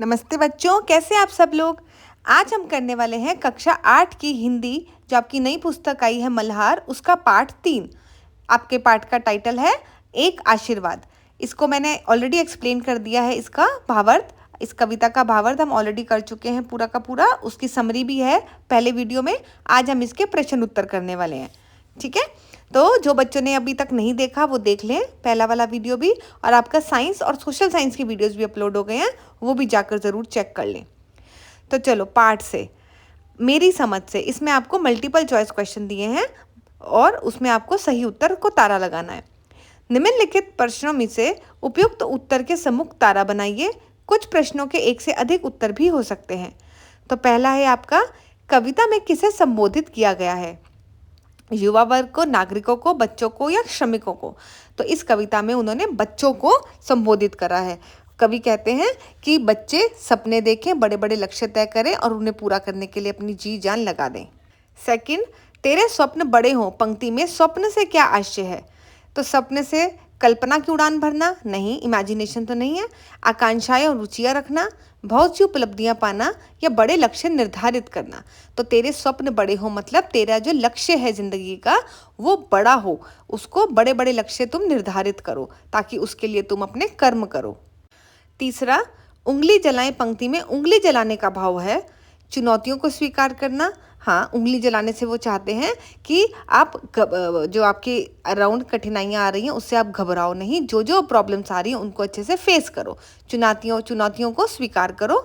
नमस्ते बच्चों, कैसे आप सब लोग। आज हम करने वाले हैं कक्षा 8 की हिंदी, जो आपकी नई पुस्तक आई है मल्हार, उसका पाठ 3। आपके पाठ का टाइटल है एक आशीर्वाद। इसको मैंने ऑलरेडी एक्सप्लेन कर दिया है। इसका भावार्थ, इस कविता का भावार्थ हम ऑलरेडी कर चुके हैं पूरा का पूरा। उसकी समरी भी है पहले वीडियो में। आज हम इसके प्रश्न उत्तर करने वाले हैं, ठीक है। तो जो बच्चों ने अभी तक नहीं देखा वो देख लें पहला वाला वीडियो भी, और आपका साइंस और सोशल साइंस की वीडियोस भी अपलोड हो गए हैं, वो भी जाकर ज़रूर चेक कर लें। तो चलो पाठ से, मेरी समझ से, इसमें आपको मल्टीपल चॉइस क्वेश्चन दिए हैं और उसमें आपको सही उत्तर को तारा लगाना है। निम्नलिखित प्रश्नों में से उपयुक्त उत्तर के सम्मुख तारा बनाइए। कुछ प्रश्नों के एक से अधिक उत्तर भी हो सकते हैं। तो पहला है आपका, कविता में किसे संबोधित किया गया है? युवा वर्ग को, नागरिकों को, बच्चों को या श्रमिकों को? तो इस कविता में उन्होंने बच्चों को संबोधित करा है। कवि कहते हैं कि बच्चे सपने देखें, बड़े बड़े लक्ष्य तय करें और उन्हें पूरा करने के लिए अपनी जी जान लगा दें। सेकंड, तेरे स्वप्न बड़े हों पंक्ति में स्वप्न से क्या आशय है? तो स्वप्न से कल्पना की उड़ान भरना नहीं, इमेजिनेशन तो नहीं है। आकांक्षाएं और रुचियां रखना, बहुत सी उपलब्धियां पाना या बड़े लक्ष्य निर्धारित करना। तो तेरे स्वप्न बड़े हो मतलब तेरा जो लक्ष्य है जिंदगी का वो बड़ा हो, उसको बड़े बड़े लक्ष्य तुम निर्धारित करो ताकि उसके लिए तुम अपने कर्म करो। तीसरा, उंगली जलाएं पंक्ति में उंगली जलाने का भाव है चुनौतियों को स्वीकार करना। हाँ, उंगली जलाने से वो चाहते हैं कि आप जो आपके अराउंड कठिनाइयाँ आ रही हैं उससे आप घबराओ नहीं, जो जो प्रॉब्लम्स आ रही हैं उनको अच्छे से फेस करो, चुनौतियों को स्वीकार करो।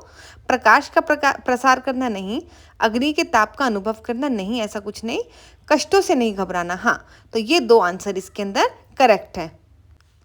प्रकाश का प्रसार करना नहीं, अग्नि के ताप का अनुभव करना नहीं, ऐसा कुछ नहीं। कष्टों से नहीं घबराना। हाँ, तो ये 2 आंसर इसके अंदर करेक्ट है।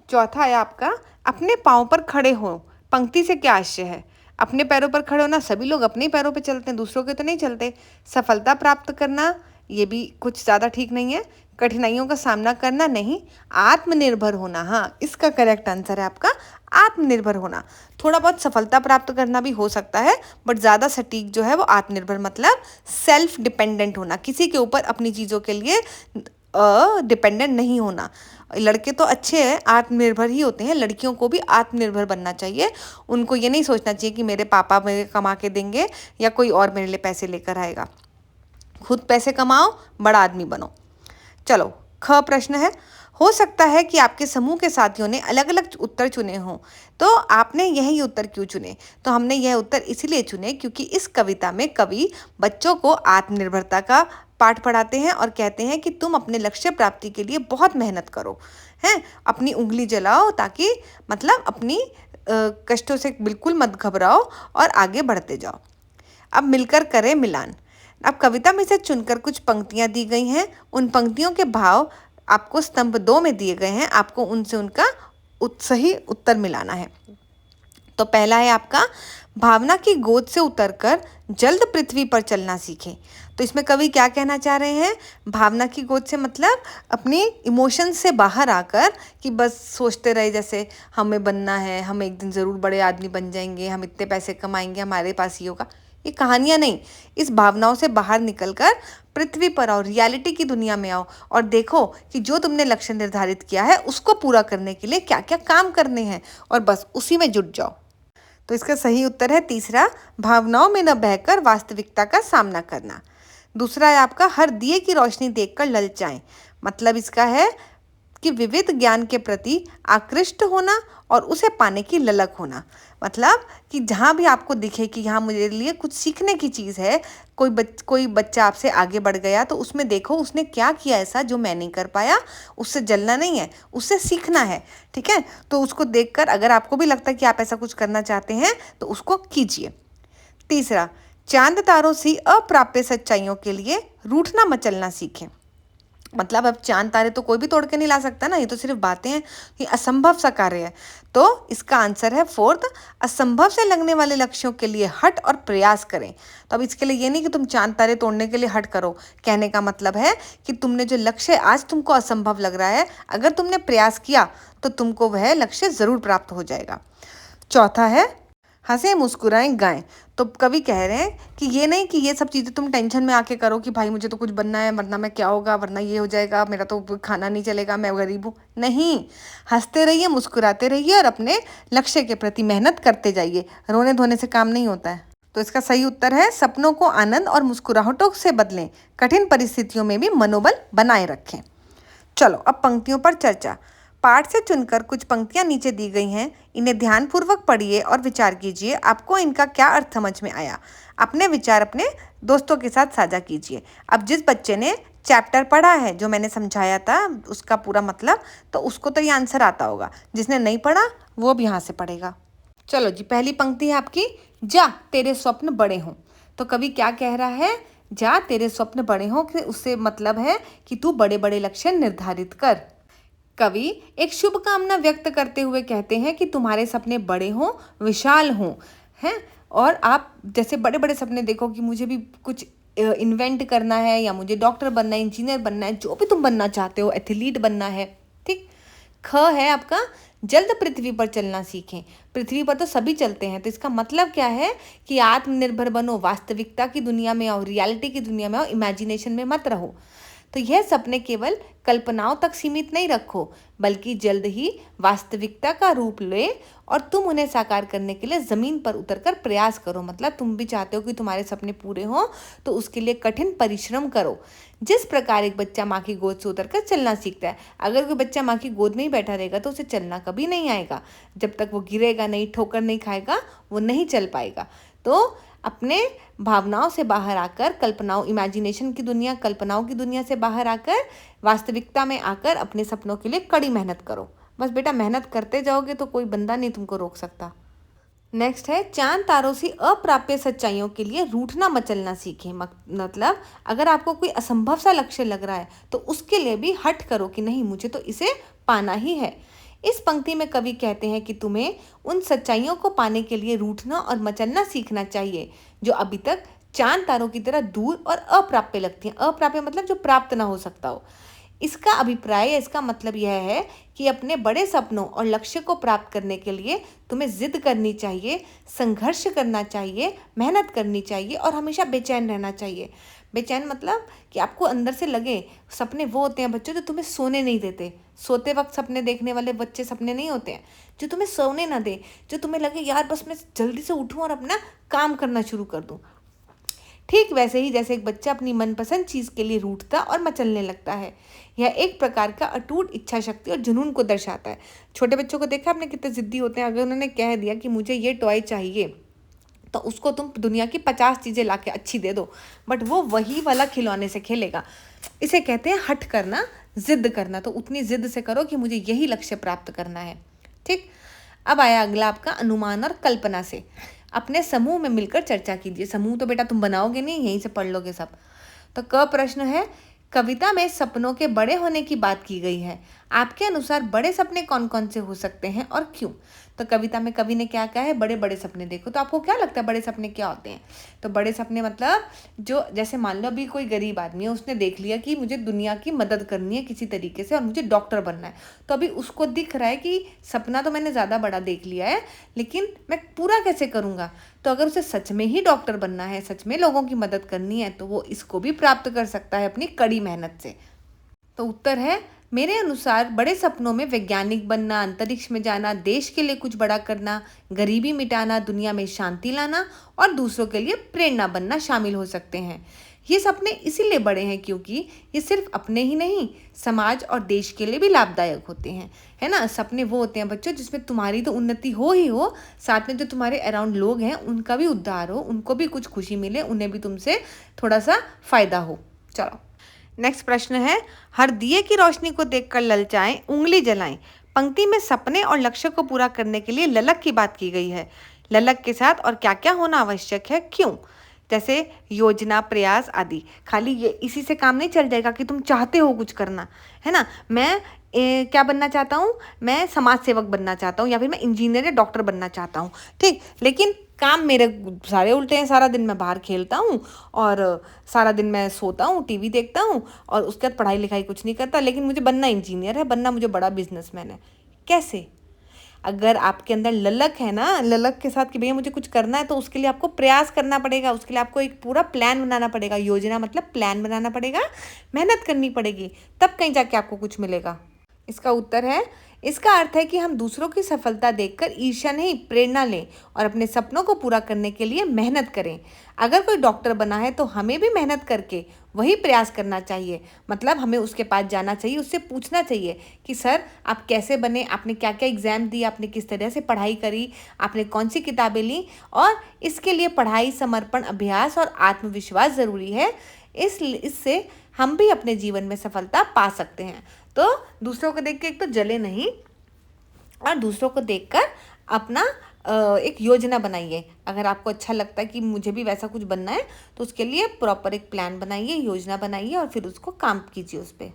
चौथा है आपका, अपने पाँव पर खड़े हो पंक्ति से क्या आशय है? अपने पैरों पर खड़े होना, सभी लोग अपने ही पैरों पर चलते हैं, दूसरों के तो नहीं चलते। सफलता प्राप्त करना, ये भी कुछ ज़्यादा ठीक नहीं है। कठिनाइयों का सामना करना नहीं। आत्मनिर्भर होना, हाँ इसका करेक्ट आंसर है आपका आत्मनिर्भर होना। थोड़ा बहुत सफलता प्राप्त करना भी हो सकता है, बट ज़्यादा सटीक जो है वो आत्मनिर्भर मतलब सेल्फ डिपेंडेंट होना, किसी के ऊपर अपनी चीज़ों के लिए डिपेंडेंट नहीं होना। लड़के तो अच्छे हैं, आत्मनिर्भर ही होते हैं, लड़कियों को भी आत्मनिर्भर बनना चाहिए। उनको ये नहीं सोचना चाहिए कि मेरे पापा मेरे कमा के देंगे या कोई और मेरे लिए पैसे लेकर आएगा। खुद पैसे कमाओ, बड़ा आदमी बनो। चलो, ख प्रश्न है, हो सकता है कि आपके समूह के साथियों ने अलग अलग उत्तर चुने हों, तो आपने यही उत्तर क्यों चुने? तो हमने यह उत्तर इसीलिए चुने क्योंकि इस कविता में कवि बच्चों को आत्मनिर्भरता का पाठ पढ़ाते हैं और कहते हैं कि तुम अपने लक्ष्य प्राप्ति के लिए बहुत मेहनत करो, हैं, अपनी उंगली जलाओ, ताकि मतलब अपनी कष्टों से बिल्कुल मत घबराओ और आगे बढ़ते जाओ। अब मिलकर करें मिलान। अब कविता में से चुनकर कुछ पंक्तियां दी गई हैं, उन पंक्तियों के भाव आपको स्तंभ 2 में दिए गए हैं, आपको उनसे उनका सही उत्तर मिलाना है। तो पहला है आपका, भावना की गोद से उतरकर जल्द पृथ्वी पर चलना सीखें। तो इसमें कवि क्या कहना चाह रहे हैं? भावना की गोद से मतलब अपनी इमोशन से बाहर आकर कि बस सोचते रहे जैसे हमें बनना है, हम एक दिन ज़रूर बड़े आदमी बन जाएंगे, हम इतने पैसे कमाएंगे, हमारे पास ये होगा, ये कहानियाँ नहीं। इस भावनाओं से बाहर निकलकर पृथ्वी पर आओ, रियलिटी की दुनिया में आओ और देखो कि जो तुमने लक्ष्य निर्धारित किया है उसको पूरा करने के लिए क्या क्या काम करने हैं, और बस उसी में जुट जाओ। तो इसका सही उत्तर है तीसरा, भावनाओं में न बहकर वास्तविकता का सामना करना। दूसरा है आपका, हर दिए की रोशनी देखकर ललचाएं। मतलब इसका है कि विविध ज्ञान के प्रति आकृष्ट होना और उसे पाने की ललक होना। मतलब कि जहाँ भी आपको दिखे कि यहाँ मुझे लिए कुछ सीखने की चीज़ है, कोई बच्चा आपसे आगे बढ़ गया तो उसमें देखो उसने क्या किया ऐसा जो मैं नहीं कर पाया, उससे जलना नहीं है, उससे सीखना है, ठीक है। तो उसको देखकर अगर आपको भी लगता है कि आप ऐसा कुछ करना चाहते हैं तो उसको कीजिए। तीसरा, चांद तारों सी अप्राप्य सच्चाइयों के लिए रूठना मचलना सीखें। मतलब अब चांद तारे तो कोई भी तोड़ के नहीं ला सकता ना, ये तो सिर्फ बातें हैं, ये असंभव सा कार्य है। तो इसका आंसर है फोर्थ, असंभव से लगने वाले लक्ष्यों के लिए हट और प्रयास करें। तो अब इसके लिए ये नहीं कि तुम चांद तारे तोड़ने के लिए हट करो, कहने का मतलब है कि तुमने जो लक्ष्य आज तुमको असंभव लग रहा है, अगर तुमने प्रयास किया तो तुमको वह लक्ष्य ज़रूर प्राप्त हो जाएगा। चौथा है, हंसे मुस्कुराएं गाएं। तो कवि कह रहे हैं कि ये नहीं कि ये सब चीज़ें तुम टेंशन में आके करो कि भाई मुझे तो कुछ बनना है, वरना मैं क्या होगा, वरना ये हो जाएगा, मेरा तो खाना नहीं चलेगा, मैं गरीब हूँ। नहीं, हंसते रहिए, मुस्कुराते रहिए और अपने लक्ष्य के प्रति मेहनत करते जाइए। रोने धोने से काम नहीं होता है। तो इसका सही उत्तर है सपनों को आनंद और मुस्कुराहटों से बदलें, कठिन परिस्थितियों में भी मनोबल बनाए रखें। चलो अब पंक्तियों पर चर्चा। पाठ से चुनकर कुछ पंक्तियां नीचे दी गई हैं, इन्हें ध्यानपूर्वक पढ़िए और विचार कीजिए, आपको इनका क्या अर्थ समझ में आया। अपने विचार अपने दोस्तों के साथ साझा कीजिए। अब जिस बच्चे ने चैप्टर पढ़ा है, जो मैंने समझाया था उसका पूरा मतलब, तो उसको तो ये आंसर आता होगा। जिसने नहीं पढ़ा वो भी यहाँ से पढ़ेगा। चलो जी, पहली पंक्ति है आपकी, जा तेरे स्वप्न बड़े हों। तो कवि क्या कह रहा है, जा तेरे स्वप्न बड़े हों, कि उससे मतलब है कि तू बड़े बड़े लक्ष्य निर्धारित कर। कवि एक शुभ कामना व्यक्त करते हुए कहते हैं कि तुम्हारे सपने बड़े हों, विशाल हों, हैं, और आप जैसे बड़े बड़े सपने देखो कि मुझे भी कुछ इन्वेंट करना है, या मुझे डॉक्टर बनना है, इंजीनियर बनना है, जो भी तुम बनना चाहते हो, एथलीट बनना है। ठीक। ख है आपका, जल्द पृथ्वी पर चलना सीखें। पृथ्वी पर तो सभी चलते हैं, तो इसका मतलब क्या है कि आत्मनिर्भर बनो, वास्तविकता की दुनिया में आओ, रियलिटी की दुनिया में आओ, इमेजिनेशन में मत रहो। तो यह सपने केवल कल्पनाओं तक सीमित नहीं रखो, बल्कि जल्द ही वास्तविकता का रूप ले और तुम उन्हें साकार करने के लिए ज़मीन पर उतरकर प्रयास करो। मतलब तुम भी चाहते हो कि तुम्हारे सपने पूरे हों, तो उसके लिए कठिन परिश्रम करो। जिस प्रकार एक बच्चा माँ की गोद से उतरकर चलना सीखता है, अगर कोई बच्चा माँ की गोद में ही बैठा रहेगा तो उसे चलना कभी नहीं आएगा। जब तक वो गिरेगा नहीं, ठोकर नहीं खाएगा, वो नहीं चल पाएगा। तो अपने भावनाओं से बाहर आकर, कल्पनाओं, इमेजिनेशन की दुनिया, कल्पनाओं की दुनिया से बाहर आकर वास्तविकता में आकर अपने सपनों के लिए कड़ी मेहनत करो। बस बेटा, मेहनत करते जाओगे तो कोई बंदा नहीं तुमको रोक सकता। नेक्स्ट है, चांद तारों से अप्राप्य सच्चाइयों के लिए रूठना मचलना सीखें। मतलब अगर आपको कोई असंभव सा लक्ष्य लग रहा है तो उसके लिए भी हट करो कि नहीं, मुझे तो इसे पाना ही है। इस पंक्ति में कवि कहते हैं कि तुम्हें उन सच्चाइयों को पाने के लिए रूठना और मचलना सीखना चाहिए जो अभी तक चांद तारों की तरह दूर और अप्राप्य लगती हैं। अप्राप्य मतलब जो प्राप्त ना हो सकता हो। इसका अभिप्राय, इसका मतलब यह है कि अपने बड़े सपनों और लक्ष्य को प्राप्त करने के लिए तुम्हें जिद करनी चाहिए, संघर्ष करना चाहिए, मेहनत करनी चाहिए और हमेशा बेचैन रहना चाहिए। बेचैन मतलब कि आपको अंदर से लगे, सपने वो होते हैं बच्चों जो तुम्हें सोने नहीं देते। सोते वक्त सपने देखने वाले बच्चे सपने नहीं होते हैं, जो तुम्हें सोने ना दे, जो तुम्हें लगे यार बस मैं जल्दी से उठूँ और अपना काम करना शुरू कर दूँ। ठीक वैसे ही जैसे एक बच्चा अपनी मनपसंद चीज़ के लिए रूठता और मचलने लगता है। यह एक प्रकार का अटूट इच्छा शक्ति और जुनून को दर्शाता है। छोटे बच्चों को देखा आपने कितने जिद्दी होते हैं। अगर उन्होंने कह दिया कि मुझे ये टॉय चाहिए, तो उसको तुम दुनिया की 50 चीज़ें ला के अच्छी दे दो, बट वो वही वाला खिलौने से खेलेगा। इसे कहते हैं हट करना, जिद करना। तो उतनी जिद से करो कि मुझे यही लक्ष्य प्राप्त करना है। ठीक। अब आया अगला आपका, अनुमान और कल्पना से। अपने समूह में मिलकर चर्चा कीजिए। समूह तो बेटा तुम बनाओगे नहीं, यहीं से पढ़ लोगे सब। तो क प्रश्न है, कविता में सपनों के बड़े होने की बात की गई है। आपके अनुसार बड़े सपने कौन कौन से हो सकते हैं और क्यों? तो कविता में कवि ने क्या कहा है, बड़े बड़े सपने देखो। तो आपको क्या लगता है बड़े सपने क्या होते हैं? तो बड़े सपने मतलब जो, जैसे मान लो अभी कोई गरीब आदमी है, उसने देख लिया कि मुझे दुनिया की मदद करनी है किसी तरीके से और मुझे डॉक्टर बनना है। तो अभी उसको दिख रहा है कि सपना तो मैंने ज़्यादा बड़ा देख लिया है, लेकिन मैं पूरा कैसे करूँगा? तो अगर उसे सच में ही डॉक्टर बनना है, सच में लोगों की मदद करनी है, तो वो इसको भी प्राप्त कर सकता है अपनी कड़ी मेहनत से। तो उत्तर है, मेरे अनुसार बड़े सपनों में वैज्ञानिक बनना, अंतरिक्ष में जाना, देश के लिए कुछ बड़ा करना, गरीबी मिटाना, दुनिया में शांति लाना और दूसरों के लिए प्रेरणा बनना शामिल हो सकते हैं। ये सपने इसीलिए बड़े हैं क्योंकि ये सिर्फ अपने ही नहीं, समाज और देश के लिए भी लाभदायक होते हैं। है ना? सपने वो होते हैं बच्चों जिसमें तुम्हारी तो उन्नति हो ही हो, साथ में जो तुम्हारे अराउंड लोग हैं उनका भी उद्धार हो, उनको भी कुछ खुशी मिले, उन्हें भी तुमसे थोड़ा सा फायदा हो। चलो नेक्स्ट प्रश्न है, हर दिए की रोशनी को देखकर ललचाएं, उंगली जलाएं। पंक्ति में सपने और लक्ष्य को पूरा करने के लिए ललक की बात की गई है। ललक के साथ और क्या क्या होना आवश्यक है, क्यों? जैसे योजना, प्रयास आदि। खाली ये इसी से काम नहीं चल जाएगा कि तुम चाहते हो कुछ करना, है ना। मैं क्या बनना चाहता हूँ, मैं समाज सेवक बनना चाहता हूँ, या फिर मैं इंजीनियर या डॉक्टर बनना चाहता हूँ। ठीक, लेकिन काम मेरे सारे उल्टे हैं। सारा दिन मैं बाहर खेलता हूँ और सारा दिन मैं सोता हूँ, टीवी देखता हूँ और उसके बाद पढ़ाई लिखाई कुछ नहीं करता, लेकिन मुझे बनना इंजीनियर है, बनना मुझे बड़ा बिजनेसमैन है। कैसे? अगर आपके अंदर ललक है ना, ललक के साथ कि भैया मुझे कुछ करना है, तो उसके लिए आपको प्रयास करना पड़ेगा, उसके लिए आपको एक पूरा प्लान बनाना पड़ेगा। योजना मतलब प्लान बनाना पड़ेगा, मेहनत करनी पड़ेगी, तब कहीं जाके आपको कुछ मिलेगा। इसका उत्तर है, इसका अर्थ है कि हम दूसरों की सफलता देखकर ईर्ष्या नहीं, प्रेरणा लें और अपने सपनों को पूरा करने के लिए मेहनत करें। अगर कोई डॉक्टर बना है तो हमें भी मेहनत करके वही प्रयास करना चाहिए। मतलब हमें उसके पास जाना चाहिए, उससे पूछना चाहिए कि सर आप कैसे बने, आपने क्या क्या एग्ज़ाम दिए, आपने किस तरह से पढ़ाई करी, आपने कौन सी किताबें ली, और इसके लिए पढ़ाई, समर्पण, अभ्यास और आत्मविश्वास ज़रूरी है। इससे हम भी अपने जीवन में सफलता पा सकते हैं। तो दूसरों को देख के एक तो जले नहीं, और दूसरों को देखकर अपना एक योजना बनाइए। अगर आपको अच्छा लगता है कि मुझे भी वैसा कुछ बनना है, तो उसके लिए प्रॉपर एक प्लान बनाइए, योजना बनाइए और फिर उसको काम कीजिए उस पर।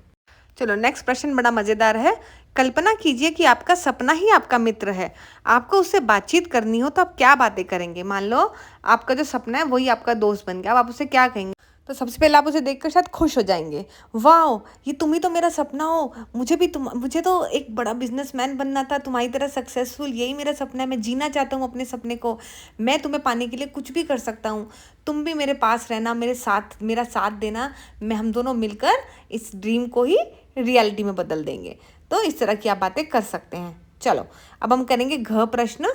चलो नेक्स्ट प्रश्न बड़ा मज़ेदार है। कल्पना कीजिए कि आपका सपना ही आपका मित्र है, आपको उससे बातचीत करनी हो तो आप क्या बातें करेंगे। मान लो आपका जो सपना है वही आपका दोस्त बन गया, अब आप उससे क्या कहेंगे। तो सबसे पहले आप उसे देखकर शायद खुश हो जाएंगे, वाह ये तुम ही तो मेरा सपना हो, मुझे तो एक बड़ा बिजनेसमैन बनना था, तुम्हारी तरह सक्सेसफुल, यही मेरा सपना है, मैं जीना चाहता हूँ अपने सपने को, मैं तुम्हें पाने के लिए कुछ भी कर सकता हूँ, तुम भी मेरे पास रहना, मेरा साथ देना, हम दोनों मिलकर इस ड्रीम को ही रियलिटी में बदल देंगे। तो इस तरह की आप बातें कर सकते हैं। चलो अब हम करेंगे घ प्रश्न।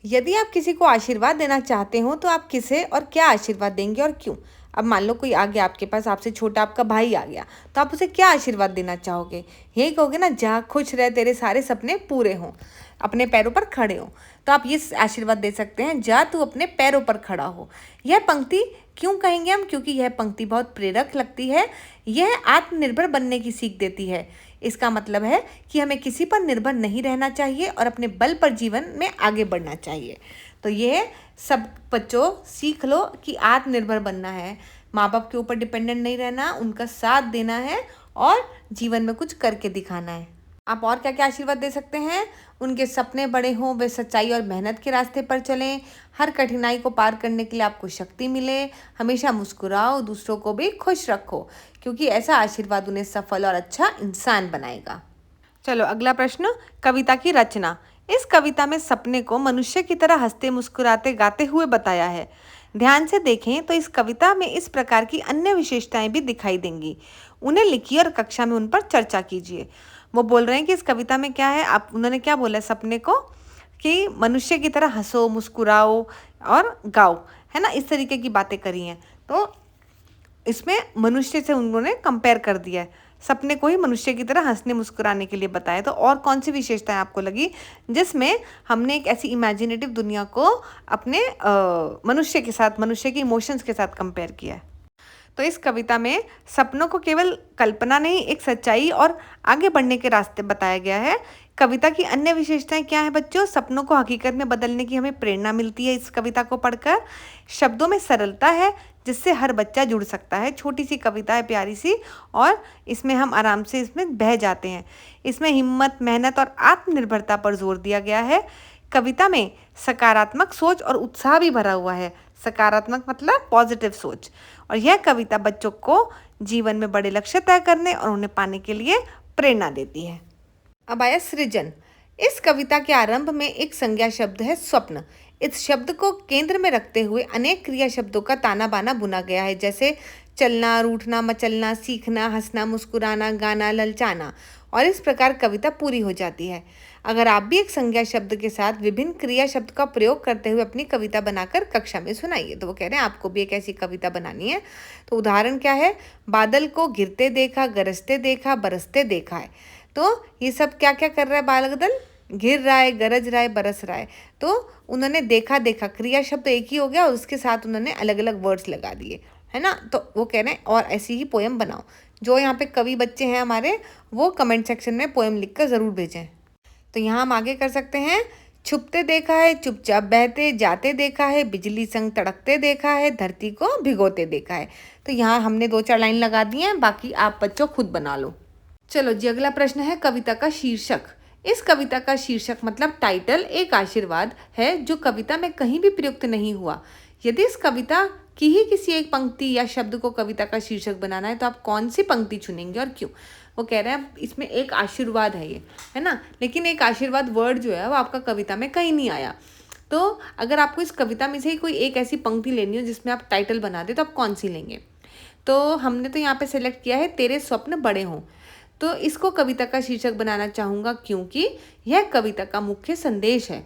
यदि आप किसी को आशीर्वाद देना चाहते हो तो आप किसे और क्या आशीर्वाद देंगे और क्यों। अब मान लो कोई आ गया आपके पास, आपसे छोटा आपका भाई आ गया, तो आप उसे क्या आशीर्वाद देना चाहोगे। यही कहोगे ना, जा खुश रहे, तेरे सारे सपने पूरे हों, अपने पैरों पर खड़े हो। तो आप ये आशीर्वाद दे सकते हैं, जा तू अपने पैरों पर खड़ा हो। यह पंक्ति क्यों कहेंगे हम, क्योंकि यह पंक्ति बहुत प्रेरक लगती है। यह आत्मनिर्भर बनने की सीख देती है। इसका मतलब है कि हमें किसी पर निर्भर नहीं रहना चाहिए और अपने बल पर जीवन में आगे बढ़ना चाहिए। तो ये सब बच्चों सीख लो कि आत्मनिर्भर बनना है, माँ बाप के ऊपर डिपेंडेंट नहीं रहना, उनका साथ देना है और जीवन में कुछ करके दिखाना है। आप और क्या क्या आशीर्वाद दे सकते हैं, उनके सपने बड़े हों, वे सच्चाई और मेहनत के रास्ते पर चलें, हर कठिनाई को पार करने के लिए आपको शक्ति मिले, हमेशा मुस्कुराओ, दूसरों को भी खुश रखो, क्योंकि ऐसा आशीर्वाद उन्हें सफल और अच्छा इंसान बनाएगा। चलो अगला प्रश्न, कविता की रचना। इस कविता में सपने को मनुष्य की तरह हंसते मुस्कुराते गाते हुए बताया है। ध्यान से देखें तो इस कविता में इस प्रकार की अन्य विशेषताएं भी दिखाई देंगी। उन्हें लिखिए और कक्षा में उन पर चर्चा कीजिए। वो बोल रहे हैं कि इस कविता में क्या है, उन्होंने क्या बोला है सपने को, कि मनुष्य की तरह हंसो, मुस्कुराओ और गाओ, है ना, इस तरीके की बातें करी हैं। तो इसमें मनुष्य से उन्होंने कंपेयर कर दिया है, सपने को ही मनुष्य की तरह हंसने मुस्कुराने के लिए बताया। तो और कौन सी विशेषताएं आपको लगी जिसमें हमने एक ऐसी इमेजिनेटिव दुनिया को अपने मनुष्य के साथ, मनुष्य के इमोशंस के साथ कंपेयर किया है। तो इस कविता में सपनों को केवल कल्पना नहीं, एक सच्चाई और आगे बढ़ने के रास्ते बताया गया है। कविता की अन्य विशेषताएं क्या है बच्चों, सपनों को हकीकत में बदलने की हमें प्रेरणा मिलती है इस कविता को पढ़कर। शब्दों में सरलता है जिससे हर बच्चा जुड़ सकता है। छोटी सी कविता है, प्यारी सी, और इसमें हम आराम से इसमें बह जाते हैं। इसमें हिम्मत, मेहनत और आत्मनिर्भरता पर जोर दिया गया है। कविता में सकारात्मक सोच और उत्साह भी भरा हुआ है। सकारात्मक मतलब पॉजिटिव सोच। और यह कविता बच्चों को जीवन में बड़े लक्ष्य तय करने और उन्हें पाने के लिए प्रेरणा देती है। अब आया सृजन। इस कविता के आरंभ में एक संज्ञा शब्द है स्वप्न। इस शब्द को केंद्र में रखते हुए अनेक क्रिया शब्दों का ताना बाना बुना गया है, जैसे चलना, रूठना, मचलना, सीखना, हंसना, मुस्कुराना, गाना, ललचाना, और इस प्रकार कविता पूरी हो जाती है। अगर आप भी एक संज्ञा शब्द के साथ विभिन्न क्रिया शब्द का प्रयोग करते हुए अपनी कविता बनाकर कक्षा में सुनाइए। तो वो कह रहे हैं आपको भी एक ऐसी कविता बनानी है। तो उदाहरण क्या है, बादल को गिरते देखा, गरजते देखा, बरसते देखा है। तो ये सब क्या क्या कर रहा है, बादल घिर रहा है, गरज रहा है, बरस रहा है। तो उन्होंने देखा देखा, क्रिया शब्द एक ही हो गया और उसके साथ उन्होंने अलग अलग वर्ड्स लगा दिए, है ना। तो वो कह रहे हैं और ऐसी ही पोएम बनाओ। जो यहाँ पे कवि बच्चे हैं हमारे, वो कमेंट सेक्शन में पोएम लिखकर ज़रूर भेजें। तो यहाँ हम आगे कर सकते हैं, छुपते देखा है, चुपचाप बहते जाते देखा है, बिजली संग तड़कते देखा है, धरती को भिगोते देखा है। तो यहाँ हमने 2-4 लाइन लगा दी हैं, बाकी आप बच्चों खुद बना लो। चलो जी अगला प्रश्न है कविता का शीर्षक। इस कविता का शीर्षक मतलब टाइटल एक आशीर्वाद है जो कविता में कहीं भी प्रयुक्त नहीं हुआ। यदि इस कविता की ही किसी एक पंक्ति या शब्द को कविता का शीर्षक बनाना है तो आप कौन सी पंक्ति चुनेंगे और क्यों। वो कह रहे हैं इसमें एक आशीर्वाद है ये, है ना, लेकिन एक आशीर्वाद वर्ड जो है वो आपका कविता में कहीं नहीं आया। तो अगर आपको इस कविता में से ही कोई एक ऐसी पंक्ति लेनी हो जिसमें आप टाइटल बना दे तो आप कौन सी लेंगे? तो हमने तो यहाँ पे सेलेक्ट किया है तेरे स्वप्न बड़े हों। तो इसको कविता का शीर्षक बनाना चाहूँगा क्योंकि यह कविता का मुख्य संदेश है।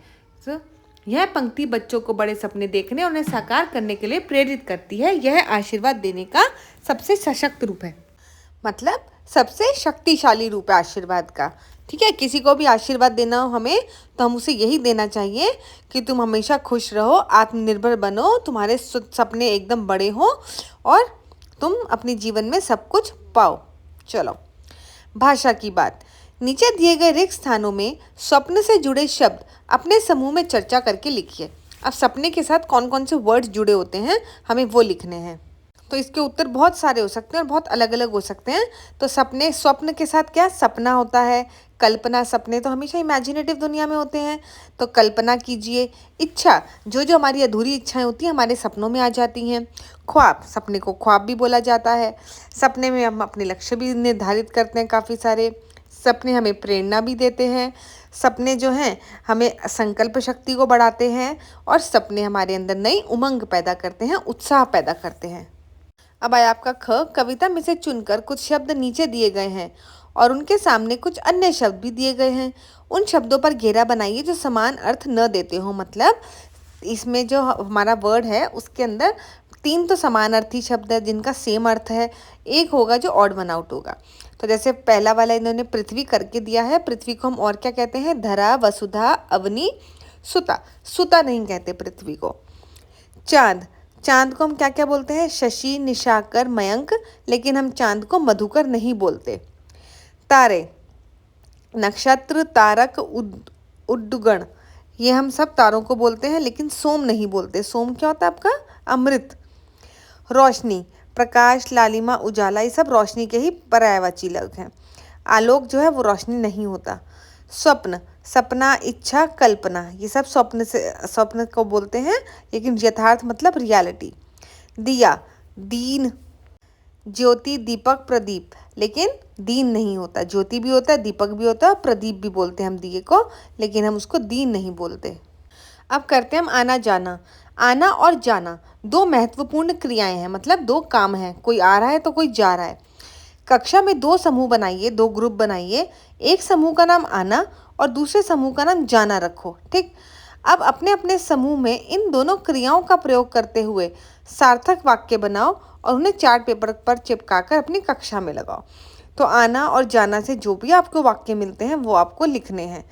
तो यह पंक्ति बच्चों को बड़े सपने देखने और उन्हें साकार करने के लिए प्रेरित करती है। यह आशीर्वाद देने का सबसे सशक्त रूप है, मतलब सबसे शक्तिशाली रूप है आशीर्वाद का। ठीक है, किसी को भी आशीर्वाद देना हो हमें तो हम उसे यही देना चाहिए कि तुम हमेशा खुश रहो, आत्मनिर्भर बनो, तुम्हारे सपने एकदम बड़े हों और तुम अपने जीवन में सब कुछ पाओ। चलो, भाषा की बात। नीचे दिए गए रिक्त स्थानों में स्वप्न से जुड़े शब्द अपने समूह में चर्चा करके लिखिए। अब सपने के साथ कौन कौन से वर्ड्स जुड़े होते हैं हमें वो लिखने हैं। तो इसके उत्तर बहुत सारे हो सकते हैं और बहुत अलग अलग हो सकते हैं। तो सपने, स्वप्न के साथ क्या सपना होता है, कल्पना, सपने तो हमेशा इमेजिनेटिव दुनिया में होते हैं, तो कल्पना कीजिए। इच्छा, जो जो हमारी अधूरी इच्छाएं होती हैं हमारे सपनों में आ जाती हैं। ख्वाब, सपने को ख्वाब भी बोला जाता है। सपने में हम अपने लक्ष्य भी निर्धारित करते हैं काफ़ी सारे। सपने हमें प्रेरणा भी देते हैं। सपने जो हैं हमें संकल्प शक्ति को बढ़ाते हैं और सपने हमारे अंदर नई उमंग पैदा करते हैं, उत्साह पैदा करते हैं। अब आया आपका ख। कविता में से चुनकर कुछ शब्द नीचे दिए गए हैं और उनके सामने कुछ अन्य शब्द भी दिए गए हैं। उन शब्दों पर घेरा बनाइए जो समान अर्थ न देते हो। मतलब इसमें जो हमारा वर्ड है उसके अंदर 3 तो समान अर्थी शब्द है जिनका सेम अर्थ है, एक होगा जो ऑड वन आउट होगा। तो जैसे पहला वाला इन्होंने पृथ्वी करके दिया है, पृथ्वी को हम और क्या कहते हैं? धरा, वसुधा, अवनी, सुता। सुता नहीं कहते पृथ्वी को। चांद, चांद को हम क्या क्या बोलते हैं? शशि, निशाकर, मयंक, लेकिन हम चांद को मधुकर नहीं बोलते। तारे, नक्षत्र, तारक, उड्डगण, ये हम सब तारों को बोलते हैं लेकिन सोम नहीं बोलते। सोम क्या होता है आपका? अमृत। रोशनी, प्रकाश, लालिमा, उजाला, ये सब रोशनी के ही पर्यायवाची लग हैं। आलोक जो है वो रोशनी नहीं होता। स्वप्न, सपना, इच्छा, कल्पना, ये सब स्वप्न को बोलते हैं लेकिन यथार्थ मतलब रियलिटी। दिया, दीन, ज्योति, दीपक, प्रदीप, लेकिन दीन नहीं होता। ज्योति भी होता है, दीपक भी होता है, प्रदीप भी बोलते हैं हम दिए को, लेकिन हम उसको दीन नहीं बोलते। अब करते हैं हम आना जाना। आना और जाना 2 महत्वपूर्ण क्रियाएं हैं, मतलब 2 काम हैं, कोई आ रहा है तो कोई जा रहा है। कक्षा में 2 समूह बनाइए, 2 ग्रुप बनाइए। एक समूह का नाम आना और दूसरे समूह का नाम जाना रखो। ठीक, अब अपने अपने समूह में इन दोनों क्रियाओं का प्रयोग करते हुए सार्थक वाक्य बनाओ और उन्हें चार्ट पेपर पर चिपकाकर अपनी कक्षा में लगाओ। तो आना और जाना से जो भी आपको वाक्य मिलते हैं वो आपको लिखने हैं।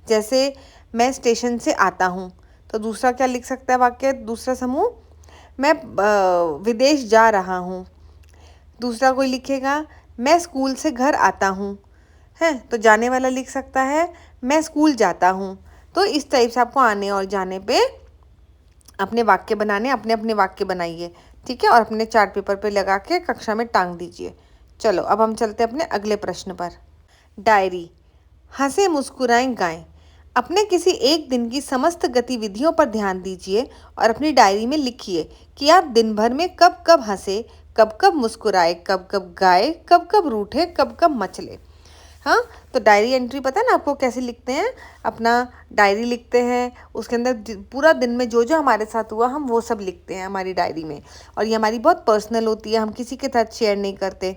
जैसे मैं स्टेशन से आता हूँ, तो दूसरा क्या लिख सकता है वाक्य? दूसरा समूह, मैं विदेश जा रहा हूँ। दूसरा कोई लिखेगा मैं स्कूल से घर आता हूँ, है, तो जाने वाला लिख सकता है मैं स्कूल जाता हूँ। तो इस टाइप से आपको आने और जाने पे अपने वाक्य बनाने, अपने अपने वाक्य बनाइए, ठीक है, और अपने चार्ट पेपर पे लगा के कक्षा में टांग दीजिए। चलो अब हम चलते हैं अपने अगले प्रश्न पर। डायरी, हंसे मुस्कुराएं गाएं। अपने किसी एक दिन की समस्त गतिविधियों पर ध्यान दीजिए और अपनी डायरी में लिखिए कि आप दिन भर में कब कब हंसे, कब कब मुस्कुराए, कब कब गाए, कब कब रूठे, कब कब मचले। हाँ, तो डायरी एंट्री पता है ना आपको कैसे लिखते हैं? अपना डायरी लिखते हैं, उसके अंदर पूरा दिन में जो जो हमारे साथ हुआ हम वो सब लिखते हैं हमारी डायरी में, और ये हमारी बहुत पर्सनल होती है, हम किसी के साथ शेयर नहीं करते।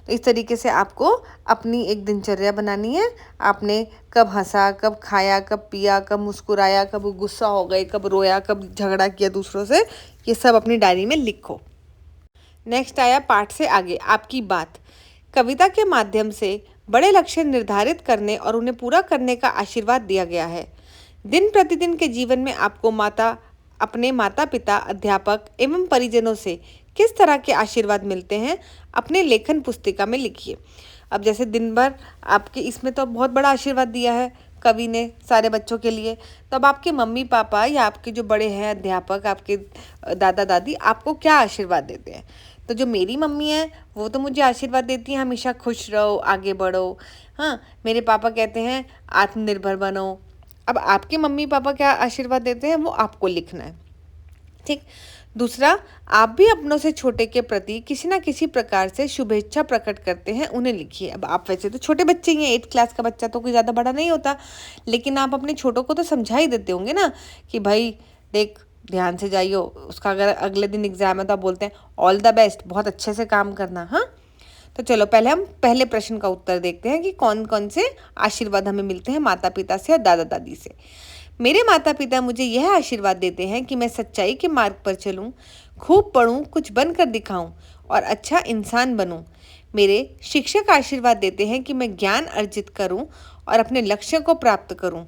तो इस तरीके से आपको अपनी एक दिनचर्या बनानी है। आपने कब हंसा, कब खाया, कब पिया, कब मुस्कुराया, कब गुस्सा हो गए, कब रोया, कब झगड़ा किया दूसरों से, ये सब अपनी डायरी में लिखो। नेक्स्ट आया पाठ से आगे आपकी बात। कविता के माध्यम से बड़े लक्ष्य निर्धारित करने और उन्हें पूरा करने का आशीर्वाद दिया गया है। दिन प्रतिदिन के जीवन में आपको अपने माता पिता, अध्यापक एवं परिजनों से किस तरह के आशीर्वाद मिलते हैं अपने लेखन पुस्तिका में लिखिए। अब जैसे दिन भर आपके इसमें तो बहुत बड़ा आशीर्वाद दिया है कवि ने सारे बच्चों के लिए, तो अब आपके मम्मी पापा या आपके जो बड़े हैं अध्यापक, आपके दादा दादी आपको क्या आशीर्वाद देते हैं? तो जो मेरी मम्मी है वो तो मुझे आशीर्वाद देती है हमेशा खुश रहो, आगे बढ़ो। हाँ, मेरे पापा कहते हैं आत्मनिर्भर बनो। अब आपके मम्मी पापा क्या आशीर्वाद देते हैं वो आपको लिखना है। ठीक। दूसरा, आप भी अपनों से छोटे के प्रति किसी ना किसी प्रकार से शुभेच्छा प्रकट करते हैं, उन्हें लिखिए। अब आप वैसे तो छोटे बच्चे ही हैं, 8 क्लास का बच्चा तो कोई ज़्यादा बड़ा नहीं होता, लेकिन आप अपने छोटों को तो समझा ही देते होंगे ना कि भाई देख, ध्यान से जाइयो। उसका अगर अगले दिन एग्जाम है तो आप बोलते हैं ऑल द बेस्ट, बहुत अच्छे से काम करना। हाँ, तो चलो पहले हम पहले प्रश्न का उत्तर देखते हैं कि कौन कौन से आशीर्वाद हमें मिलते हैं माता पिता से और दादा दादी से। मेरे माता पिता मुझे यह आशीर्वाद देते हैं कि मैं सच्चाई के मार्ग पर चलूं, खूब पढ़ूं, कुछ बनकर दिखाऊं और अच्छा इंसान बनूं। मेरे शिक्षक आशीर्वाद देते हैं कि मैं ज्ञान अर्जित करूं और अपने लक्ष्यों को प्राप्त करूं।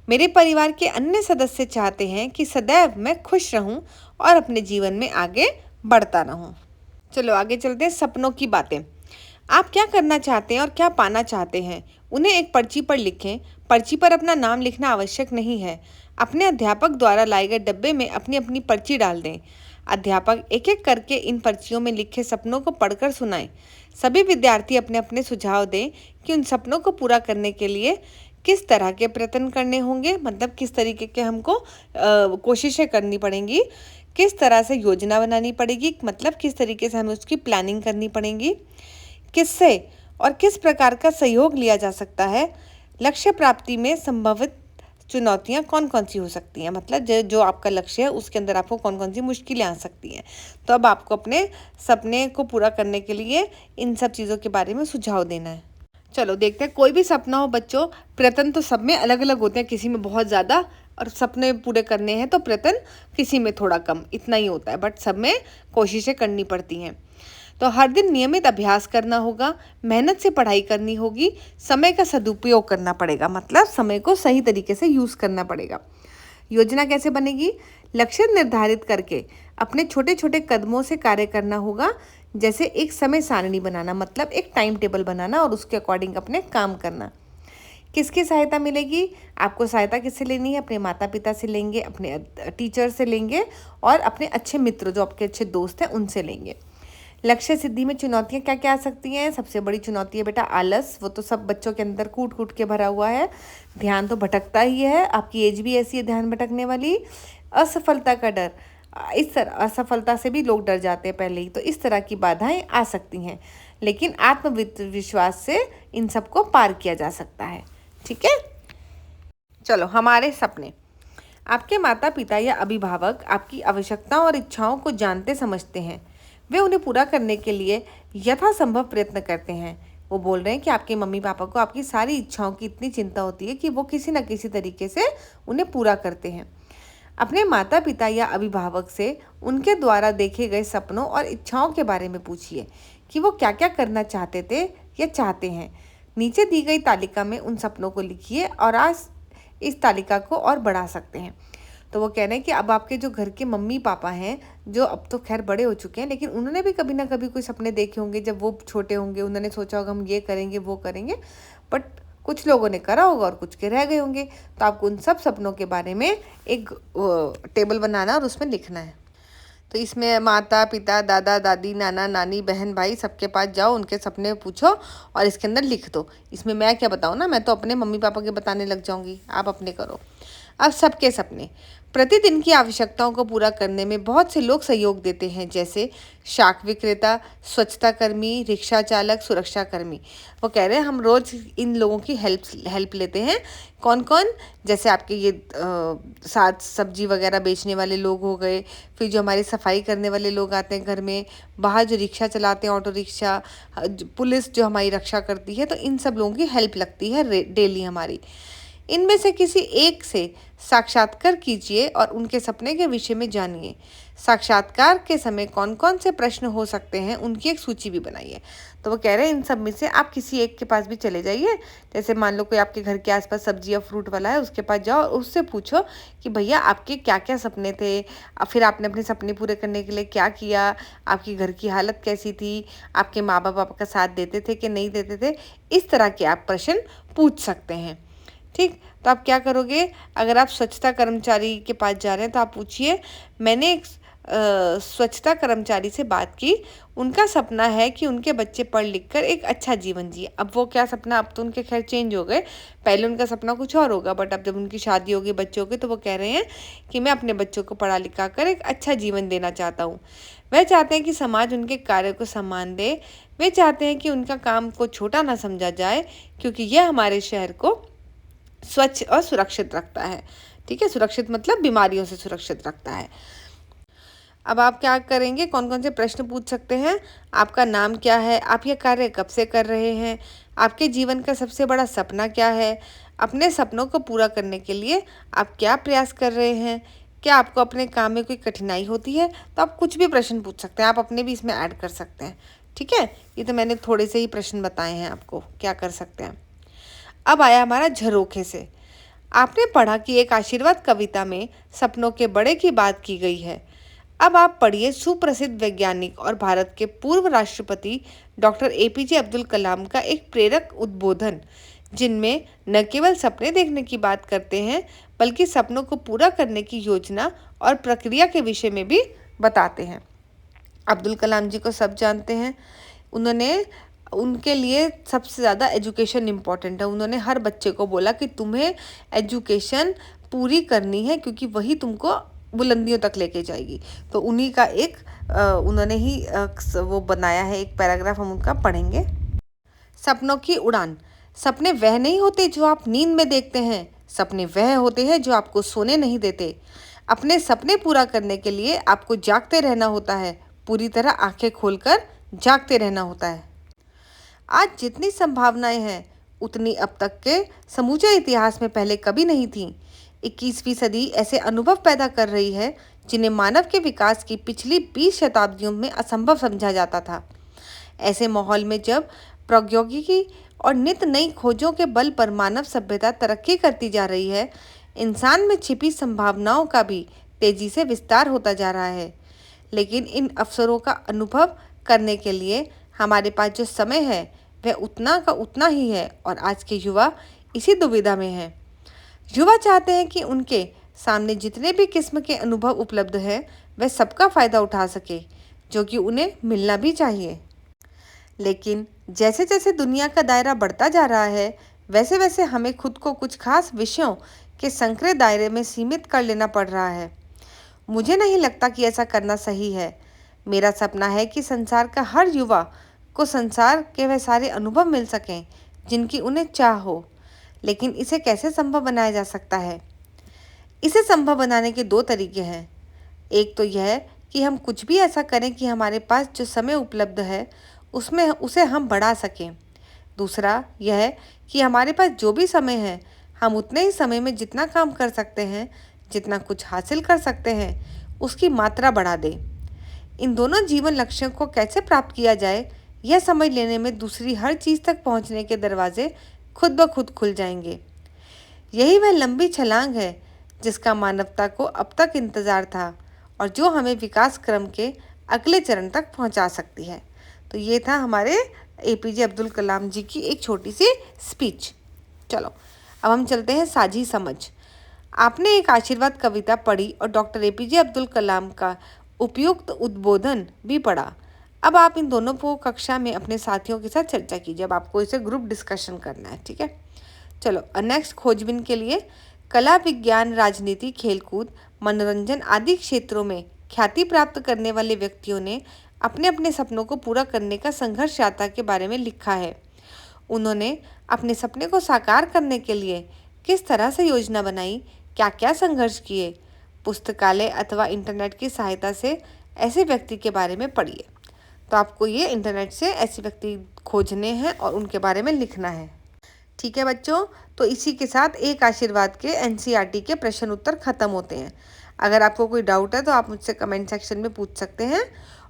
मेरे परिवार के अन्य सदस्य चाहते हैं कि सदैव मैं खुश रहूं और अपने जीवन में आगे बढ़ता रहूं। चलो आगे चलते हैं सपनों की बातें। आप क्या करना चाहते हैं और क्या पाना चाहते हैं, उन्हें एक पर्ची पर लिखें। पर्ची पर अपना नाम लिखना आवश्यक नहीं है। अपने अध्यापक द्वारा लाए गए डब्बे में अपनी अपनी पर्ची डाल दें। अध्यापक एक एक करके इन पर्चियों में लिखे सपनों को पढ़कर सुनाएं। सभी विद्यार्थी अपने अपने सुझाव दें कि उन सपनों को पूरा करने के लिए किस तरह के प्रयत्न करने होंगे, मतलब किस तरीके के हमको कोशिशें करनी पड़ेंगी, किस तरह से योजना बनानी पड़ेगी, मतलब किस तरीके से हमें उसकी प्लानिंग करनी पड़ेगी, किससे और किस प्रकार का सहयोग लिया जा सकता है, लक्ष्य प्राप्ति में संभावित चुनौतियां कौन कौन सी हो सकती हैं, मतलब जो आपका लक्ष्य है उसके अंदर आपको कौन कौन सी मुश्किलें आ सकती हैं। तो अब आपको अपने सपने को पूरा करने के लिए इन सब चीज़ों के बारे में सुझाव देना है। चलो देखते हैं। कोई भी सपना हो बच्चों, प्रयत्न तो सब में अलग अलग होते हैं, किसी में बहुत ज़्यादा और सपने पूरे करने हैं तो प्रयत्न किसी में थोड़ा कम, इतना ही होता है, बट सब में कोशिशें करनी पड़ती हैं। तो हर दिन नियमित अभ्यास करना होगा, मेहनत से पढ़ाई करनी होगी, समय का सदुपयोग करना पड़ेगा, मतलब समय को सही तरीके से यूज़ करना पड़ेगा। योजना कैसे बनेगी? लक्ष्य निर्धारित करके अपने छोटे छोटे कदमों से कार्य करना होगा, जैसे एक समय सारणी बनाना, मतलब एक टाइम टेबल बनाना और उसके अकॉर्डिंग अपने काम करना। किसकी सहायता मिलेगी? आपको सहायता किससे लेनी है? अपने माता पिता से लेंगे, अपने टीचर से लेंगे और अपने अच्छे मित्र जो आपके अच्छे दोस्त हैं उनसे लेंगे। लक्ष्य सिद्धि में चुनौतियां क्या क्या आ सकती हैं? सबसे बड़ी चुनौती है बेटा आलस, वो तो सब बच्चों के अंदर कूट कूट के भरा हुआ है। ध्यान तो भटकता ही है, आपकी एज भी ऐसी है ध्यान भटकने वाली। असफलता का डर, इस तरह असफलता से भी लोग डर जाते हैं पहले ही, तो इस तरह की बाधाएं आ सकती हैं, लेकिन आत्मविश्वास से इन सबको पार किया जा सकता है। ठीक है, चलो हमारे सपने। आपके माता पिता या अभिभावक आपकी आवश्यकताओं और इच्छाओं को जानते समझते हैं। वे उन्हें पूरा करने के लिए यथासंभव प्रयत्न करते हैं। वो बोल रहे हैं कि आपके मम्मी पापा को आपकी सारी इच्छाओं की इतनी चिंता होती है कि वो किसी न किसी तरीके से उन्हें पूरा करते हैं। अपने माता पिता या अभिभावक से उनके द्वारा देखे गए सपनों और इच्छाओं के बारे में पूछिए कि वो क्या क्या करना चाहते थे या चाहते हैं। नीचे दी गई तालिका में उन सपनों को लिखिए और आज इस तालिका को और बढ़ा सकते हैं। तो वो कह रहे हैं कि अब आपके जो घर के मम्मी पापा हैं, जो अब तो खैर बड़े हो चुके हैं, लेकिन उन्होंने भी कभी ना कभी कोई सपने देखे होंगे। जब वो छोटे होंगे उन्होंने सोचा होगा हम ये करेंगे वो करेंगे, बट कुछ लोगों ने करा होगा और कुछ के रह गए होंगे। तो आपको उन सब सपनों के बारे में एक टेबल बनाना और उसमें लिखना है। तो इसमें माता पिता दादा दादी नाना नानी बहन भाई सबके पास जाओ, उनके सपने पूछो और इसके अंदर लिख दो। इसमें मैं क्या बताऊँ ना, मैं तो अपने मम्मी पापा के बताने लग जाऊँगी, आप अपने करो। अब सबके सपने। प्रतिदिन की आवश्यकताओं को पूरा करने में बहुत से लोग सहयोग देते हैं, जैसे शाक विक्रेता, स्वच्छता कर्मी, रिक्शा चालक, सुरक्षा कर्मी। वो कह रहे हैं हम रोज़ इन लोगों की हेल्प लेते हैं। कौन कौन? जैसे आपके ये साथ सब्जी वगैरह बेचने वाले लोग हो गए, फिर जो हमारी सफाई करने वाले लोग आते हैं घर में, बाहर जो रिक्शा चलाते हैं ऑटो रिक्शा, पुलिस जो हमारी रक्षा करती है, तो इन सब लोगों की हेल्प लगती है डेली हमारी। इनमें से किसी एक से साक्षात्कार कीजिए और उनके सपने के विषय में जानिए। साक्षात्कार के समय कौन कौन से प्रश्न हो सकते हैं उनकी एक सूची भी बनाइए। तो वो कह रहे हैं इन सब में से आप किसी एक के पास भी चले जाइए। जैसे मान लो कोई आपके घर के आसपास सब्जी या फ्रूट वाला है, उसके पास जाओ और उससे पूछो कि भैया आपके क्या क्या सपने थे, फिर आपने अपने सपने पूरे करने के लिए क्या किया, आपकी घर की हालत कैसी थी, आपके माँ बाप आपका साथ देते थे कि नहीं देते थे। इस तरह के आप प्रश्न पूछ सकते हैं। ठीक, तो आप क्या करोगे? अगर आप स्वच्छता कर्मचारी के पास जा रहे हैं तो आप पूछिए मैंने एक स्वच्छता कर्मचारी से बात की। उनका सपना है कि उनके बच्चे पढ़ लिख कर एक अच्छा जीवन जिए। अब वो क्या सपना, अब तो उनके खैर चेंज हो गए, पहले उनका सपना कुछ और होगा, बट अब जब उनकी शादी होगी, बच्चे हो गए, तो वो कह रहे हैं कि मैं अपने बच्चों को पढ़ा लिखा कर एक अच्छा जीवन देना चाहता हूँ। वह चाहते हैं कि समाज उनके कार्य को सम्मान दे। वे चाहते हैं कि उनका काम को छोटा ना समझा जाए, क्योंकि यह हमारे शहर को स्वच्छ और सुरक्षित रखता है। ठीक है, सुरक्षित मतलब बीमारियों से सुरक्षित रखता है। अब आप क्या करेंगे, कौन कौन से प्रश्न पूछ सकते हैं? आपका नाम क्या है? आप यह कार्य कब से कर रहे हैं? आपके जीवन का सबसे बड़ा सपना क्या है? अपने सपनों को पूरा करने के लिए आप क्या प्रयास कर रहे हैं? क्या आपको अपने काम में कोई कठिनाई होती है? तो आप कुछ भी प्रश्न पूछ सकते हैं, आप अपने भी इसमें ऐड कर सकते हैं। ठीक है, ये तो मैंने थोड़े से ही प्रश्न बताए हैं आपको क्या कर सकते हैं। अब आया हमारा झरोखे से। आपने पढ़ा कि एक आशीर्वाद कविता में सपनों के बड़े की बात की गई है। अब आप पढ़िए सुप्रसिद्ध वैज्ञानिक और भारत के पूर्व राष्ट्रपति डॉक्टर एपीजे अब्दुल कलाम का एक प्रेरक उद्बोधन, जिनमें न केवल सपने देखने की बात करते हैं, बल्कि सपनों को पूरा करने की योजना और प्रक्रिया के विषय में भी बताते हैं। अब्दुल कलाम जी को सब जानते हैं। उन्होंने, उनके लिए सबसे ज़्यादा एजुकेशन इम्पॉर्टेंट है। उन्होंने हर बच्चे को बोला कि तुम्हें एजुकेशन पूरी करनी है, क्योंकि वही तुमको बुलंदियों तक लेके जाएगी। तो उन्हीं का एक उन्होंने ही वो बनाया है एक पैराग्राफ, हम उनका पढ़ेंगे। सपनों की उड़ान। सपने वह नहीं होते जो आप नींद में देखते हैं, सपने वह होते हैं जो आपको सोने नहीं देते। अपने सपने पूरा करने के लिए आपको जागते रहना होता है, पूरी तरह आंखें खोलकर जागते रहना होता है। आज जितनी संभावनाएं हैं, उतनी अब तक के समूचे इतिहास में पहले कभी नहीं थीं। 21वीं सदी ऐसे अनुभव पैदा कर रही है जिन्हें मानव के विकास की पिछली 20 शताब्दियों में असंभव समझा जाता था। ऐसे माहौल में जब प्रौद्योगिकी और नित नई खोजों के बल पर मानव सभ्यता तरक्की करती जा रही है, इंसान में छिपी संभावनाओं का भी तेजी से विस्तार होता जा रहा है। लेकिन इन अवसरों का अनुभव करने के लिए हमारे पास जो समय है वह उतना का उतना ही है, और आज के युवा इसी दुविधा में हैं। युवा चाहते हैं कि उनके सामने जितने भी किस्म के अनुभव उपलब्ध है, वह सबका फ़ायदा उठा सके, जो कि उन्हें मिलना भी चाहिए। लेकिन जैसे जैसे दुनिया का दायरा बढ़ता जा रहा है, वैसे वैसे हमें खुद को कुछ खास विषयों के संकरे दायरे में सीमित कर लेना पड़ रहा है। मुझे नहीं लगता कि ऐसा करना सही है। मेरा सपना है कि संसार का हर युवा को संसार के वह सारे अनुभव मिल सकें जिनकी उन्हें चाह हो। लेकिन इसे कैसे संभव बनाया जा सकता है? इसे संभव बनाने के दो तरीके हैं। एक तो यह कि हम कुछ भी ऐसा करें कि हमारे पास जो समय उपलब्ध है उसमें उसे हम बढ़ा सकें। दूसरा यह कि हमारे पास जो भी समय है, हम उतने ही समय में जितना काम कर सकते हैं, जितना कुछ हासिल कर सकते हैं, उसकी मात्रा बढ़ा दें। इन दोनों जीवन लक्ष्यों को कैसे प्राप्त किया जाए, यह समझ लेने में दूसरी हर चीज़ तक पहुंचने के दरवाजे खुद ब खुद खुल जाएंगे। यही वह लंबी छलांग है जिसका मानवता को अब तक इंतज़ार था, और जो हमें विकास क्रम के अगले चरण तक पहुंचा सकती है। तो ये था हमारे एपीजे अब्दुल कलाम जी की एक छोटी सी स्पीच। चलो अब हम चलते हैं साझी समझ। आपने एक आशीर्वाद कविता पढ़ी और डॉक्टर एपीजे अब्दुल कलाम का उपयुक्त उद्बोधन भी पढ़ा। अब आप इन दोनों को कक्षा में अपने साथियों के साथ चर्चा कीजिए। अब आपको इसे ग्रुप डिस्कशन करना है, ठीक है। चलो नेक्स्ट खोजबीन के लिए कला, विज्ञान, राजनीति, खेलकूद, मनोरंजन आदि क्षेत्रों में ख्याति प्राप्त करने वाले व्यक्तियों ने अपने अपने सपनों को पूरा करने का संघर्ष यात्रा के बारे में लिखा है। उन्होंने अपने सपने को साकार करने के लिए किस तरह से योजना बनाई, क्या क्या संघर्ष किए। पुस्तकालय अथवा इंटरनेट की सहायता से ऐसे व्यक्ति के बारे में पढ़िए। तो आपको ये इंटरनेट से ऐसे व्यक्ति खोजने हैं और उनके बारे में लिखना है। ठीक है बच्चों, तो इसी के साथ एक आशीर्वाद के एनसीईआरटी के प्रश्न उत्तर खत्म होते हैं। अगर आपको कोई डाउट है तो आप मुझसे कमेंट सेक्शन में पूछ सकते हैं।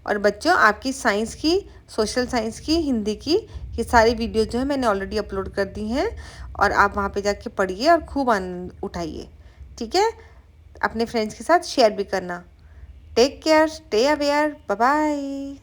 और बच्चों, आपकी साइंस की, सोशल साइंस की, हिंदी की ये सारी वीडियो जो है मैंने ऑलरेडी अपलोड कर दी हैं, और आप वहाँ पे जाके पढ़िए और खूब आनंद उठाइए। ठीक है, अपने फ्रेंड्स के साथ शेयर भी करना। Take care, stay aware, bye bye.